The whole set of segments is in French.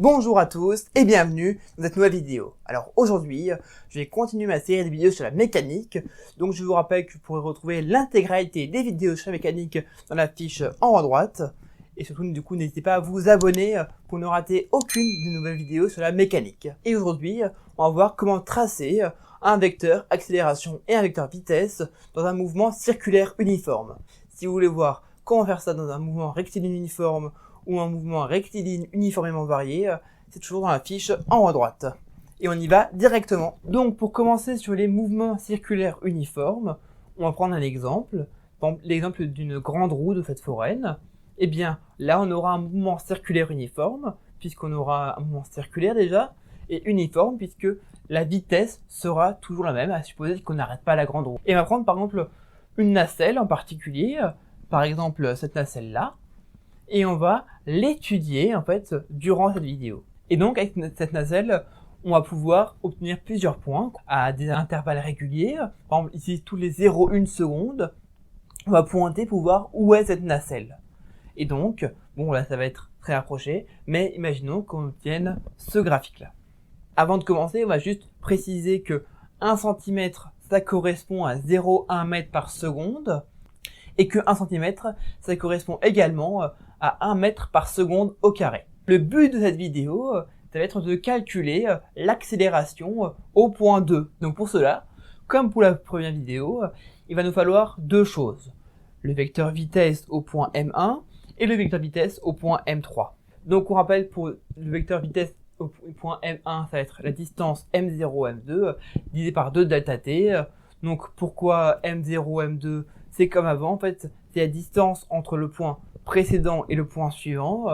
Bonjour à tous et bienvenue dans cette nouvelle vidéo. Alors aujourd'hui, je vais continuer ma série de vidéos sur la mécanique. Donc je vous rappelle que vous pourrez retrouver l'intégralité des vidéos sur la mécanique dans la fiche en haut à droite. Et surtout, du coup, n'hésitez pas à vous abonner pour ne rater aucune des nouvelles vidéos sur la mécanique. Et aujourd'hui, on va voir comment tracer un vecteur accélération et un vecteur vitesse dans un mouvement circulaire uniforme. Si vous voulez voir comment faire ça dans un mouvement rectiligne uniforme ou un mouvement rectiligne uniformément varié, c'est toujours dans la fiche en haut à droite. Et on y va directement. Donc pour commencer sur les mouvements circulaires uniformes, on va prendre un exemple. Par exemple, l'exemple d'une grande roue de fête foraine. Eh bien là on aura un mouvement circulaire uniforme, puisqu'on aura un mouvement circulaire déjà, et uniforme puisque la vitesse sera toujours la même, à supposer qu'on n'arrête pas la grande roue. Et on va prendre par exemple une nacelle en particulier, par exemple cette nacelle là, et on va l'étudier en fait durant cette vidéo. Et donc avec cette nacelle, on va pouvoir obtenir plusieurs points à des intervalles réguliers. Par exemple ici tous les 0,1 secondes, on va pointer pour voir où est cette nacelle. Et donc, bon là ça va être très rapproché, mais imaginons qu'on obtienne ce graphique là. Avant de commencer, on va juste préciser que 1 cm ça correspond à 0,1 mètre par seconde, et que 1 cm ça correspond également à 1 mètre par seconde au carré. Le but de cette vidéo, ça va être de calculer l'accélération au point 2. Donc pour cela, comme pour la première vidéo, il va nous falloir deux choses. Le vecteur vitesse au point M1 et le vecteur vitesse au point M3. Donc on rappelle, pour le vecteur vitesse au point M1, ça va être la distance M0, M2 divisé par 2 delta t. Donc pourquoi M0, M2? C'est comme avant, en fait, c'est la distance entre le point précédent et le point suivant.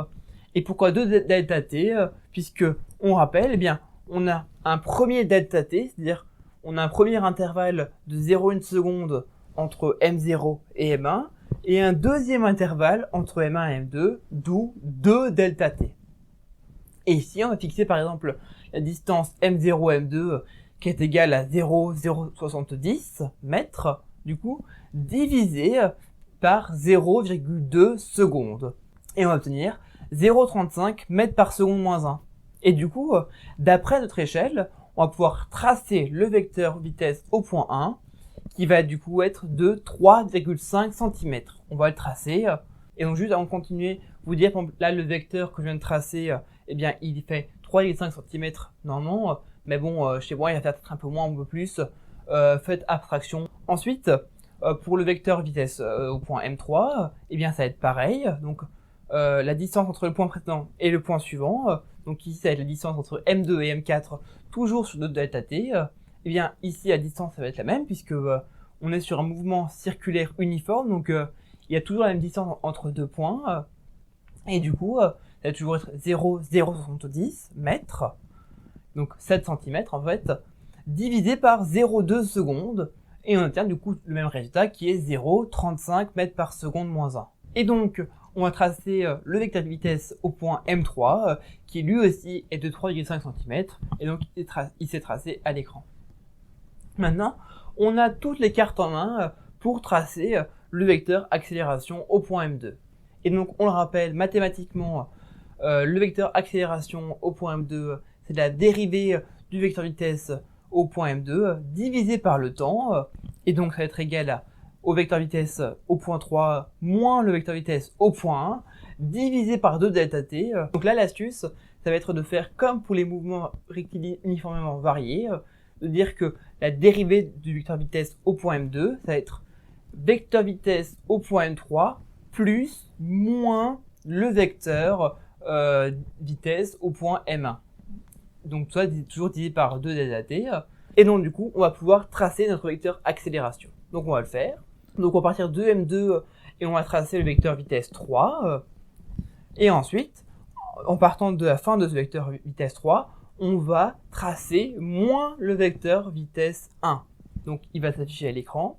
Et pourquoi 2 delta t? Puisque, on rappelle, eh bien, on a un premier delta t, c'est-à-dire on a un premier intervalle de 0,1 seconde entre M0 et M1, et un deuxième intervalle entre M1 et M2, d'où 2 delta t. Et ici, on va fixer par exemple la distance M0, M2 qui est égale à 0,070 mètres, du coup, divisé par 0,2 secondes. Et on va obtenir 0,35 mètres par seconde moins 1. Et du coup, d'après notre échelle, on va pouvoir tracer le vecteur vitesse au point 1, qui va du coup être de 3,5 cm. On va le tracer. Et donc juste avant de continuer, vous dire, là le vecteur que je viens de tracer, eh bien il fait 3,5 cm normalement, mais bon, chez moi il va faire peut-être un peu moins, un peu plus. Faites abstraction. Ensuite, pour le vecteur vitesse au point M3, eh bien ça va être pareil. Donc la distance entre le point précédent et le point suivant, donc ici ça va être la distance entre M2 et M4, toujours sur 2 delta t. Eh bien ici la distance ça va être la même, puisque on est sur un mouvement circulaire uniforme, donc il y a toujours la même distance entre deux points, et du coup ça va toujours être 0,070 mètres, donc 7 cm en fait, divisé par 0,2 secondes, et on obtient du coup le même résultat qui est 0,35 mètres par seconde moins 1. Et donc on va tracer le vecteur de vitesse au point M3, qui lui aussi est de 3,5 cm, et donc il s'est tracé à l'écran. Maintenant, on a toutes les cartes en main pour tracer le vecteur accélération au point M2. Et donc on le rappelle, mathématiquement, le vecteur accélération au point M2, c'est la dérivée du vecteur vitesse au point M2 divisé par le temps, et donc ça va être égal au vecteur vitesse au point 3 moins le vecteur vitesse au point 1 divisé par 2 delta t. Donc là l'astuce, ça va être de faire comme pour les mouvements rectilignes uniformément variés, de dire que la dérivée du vecteur vitesse au point M2, ça va être vecteur vitesse au point M3 plus moins le vecteur vitesse au point M1. Donc ça toujours divisé par 2 delta t. Et donc du coup, on va pouvoir tracer notre vecteur accélération. Donc on va le faire. Donc on va partir de M2 et on va tracer le vecteur vitesse 3. Et ensuite, en partant de la fin de ce vecteur vitesse 3, on va tracer moins le vecteur vitesse 1. Donc il va s'afficher à l'écran.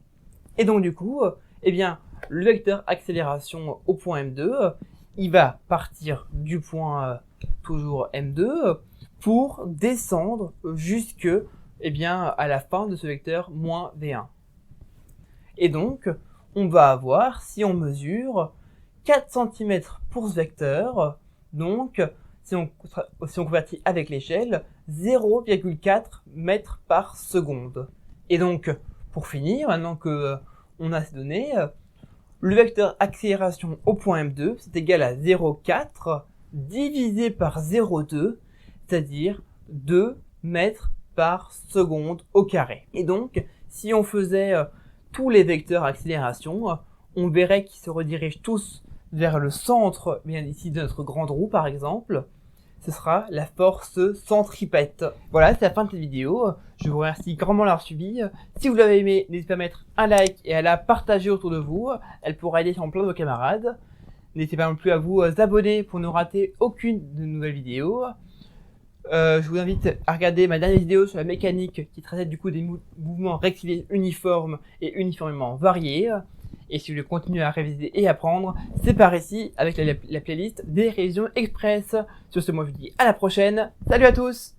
Et donc du coup, eh bien, le vecteur accélération au point M2, il va partir du point toujours M2 pour descendre jusque, eh bien, à la fin de ce vecteur moins V1. Et donc, on va avoir, si on mesure, 4 cm pour ce vecteur, donc si on convertit avec l'échelle, 0,4 mètres par seconde. Et donc, pour finir, maintenant que on a ces données, le vecteur accélération au point M2, c'est égal à 0,4 divisé par 0,2, c'est-à-dire 2 mètres par seconde au carré. Et donc, si on faisait tous les vecteurs accélération, on verrait qu'ils se redirigent tous vers le centre, bien ici de notre grande roue par exemple. Ce sera la force centripète. Voilà, c'est la fin de cette vidéo. Je vous remercie grandement d'avoir suivi. Si vous l'avez aimé, n'hésitez pas à mettre un like et à la partager autour de vous. Elle pourra aider plein de vos camarades. N'hésitez pas non plus à vous abonner pour ne rater aucune de nos nouvelles vidéos. Je vous invite à regarder ma dernière vidéo sur la mécanique qui traitait du coup des mouvements rectilignes uniformes et uniformément variés. Et si vous voulez continuer à réviser et apprendre, c'est par ici avec la playlist des révisions express. Sur ce, moi je vous dis à la prochaine. Salut à tous!